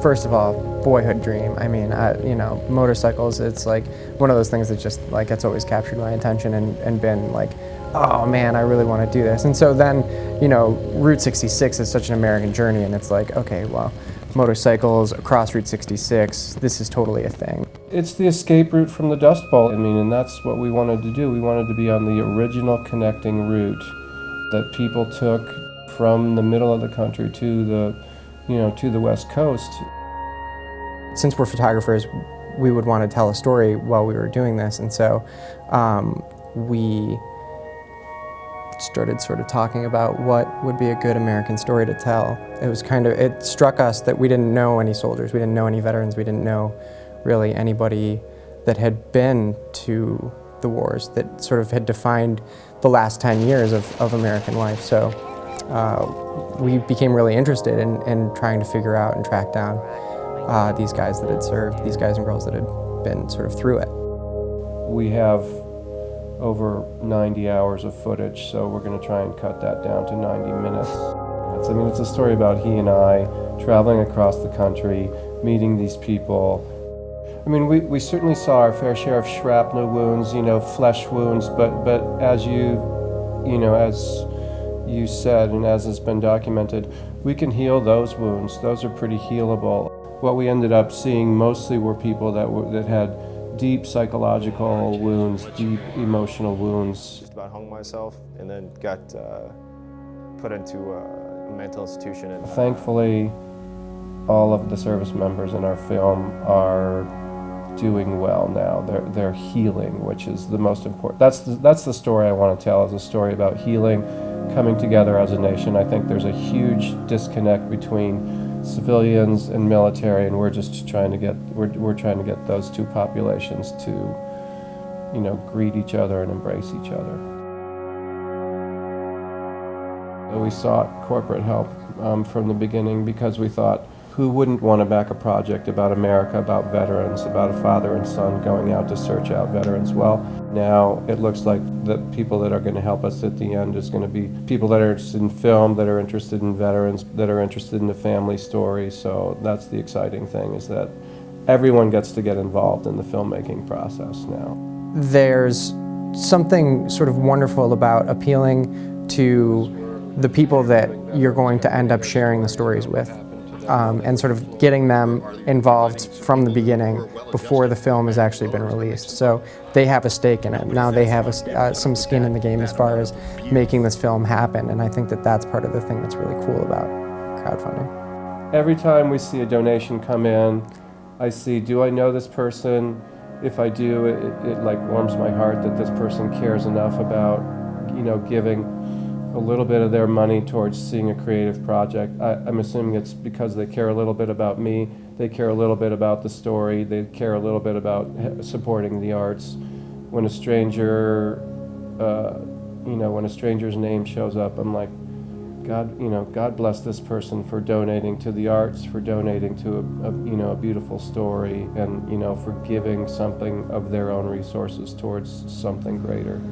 first of all, boyhood dream. I mean, motorcycles, it's like one of those things that just like it's always captured my attention and been like, oh man, I really want to do this. And so then, Route 66 is such an American journey, and it's like, okay, well, motorcycles across Route 66, this is totally a thing. It's the escape route from the Dust Bowl. I mean, and that's what we wanted to do. We wanted to be on the original connecting route that people took from the middle of the country to the West Coast. Since we're photographers, we would want to tell a story while we were doing this, and so we started sort of talking about what would be a good American story to tell. It struck us that we didn't know any soldiers, we didn't know any veterans, we didn't know really anybody that had been to the wars, that sort of had defined the last 10 years of American life. So we became really interested in trying to figure out and track down these guys that had served, these guys and girls that had been sort of through it. We have over 90 hours of footage, so we're going to try and cut that down to 90 minutes. It's a story about he and I traveling across the country, meeting these people. I mean, we certainly saw our fair share of shrapnel wounds, flesh wounds, but as you said, and as has been documented, we can heal those wounds. Those are pretty healable. What we ended up seeing mostly were people that had deep psychological wounds, deep emotional wounds. Just about hung myself and then got put into a mental institution. And thankfully, all of the service members in our film are doing well now. They're healing, which is the most important. That's the story I want to tell, is a story about healing, coming together as a nation. I think there's a huge disconnect between civilians and military, and we're trying to get those two populations to, greet each other and embrace each other. So we sought corporate help from the beginning because we thought, who wouldn't want to back a project about America, about veterans, about a father and son going out to search out veterans? Well, now it looks like the people that are going to help us at the end is going to be people that are interested in film, that are interested in veterans, that are interested in the family story. So that's the exciting thing, is that everyone gets to get involved in the filmmaking process now. There's something sort of wonderful about appealing to the people that you're going to end up sharing the stories with. And sort of getting them involved from the beginning before the film has actually been released. So they have a stake in it. Now they have some skin in the game as far as making this film happen, and I think that that's part of the thing that's really cool about crowdfunding. Every time we see a donation come in, I see, do I know this person? If I do, it like warms my heart that this person cares enough about, giving a little bit of their money towards seeing a creative project. I'm assuming it's because they care a little bit about me, they care a little bit about the story, they care a little bit about supporting the arts. When a stranger, when a stranger's name shows up, I'm like, God bless this person for donating to the arts, for donating to a beautiful story, and for giving something of their own resources towards something greater.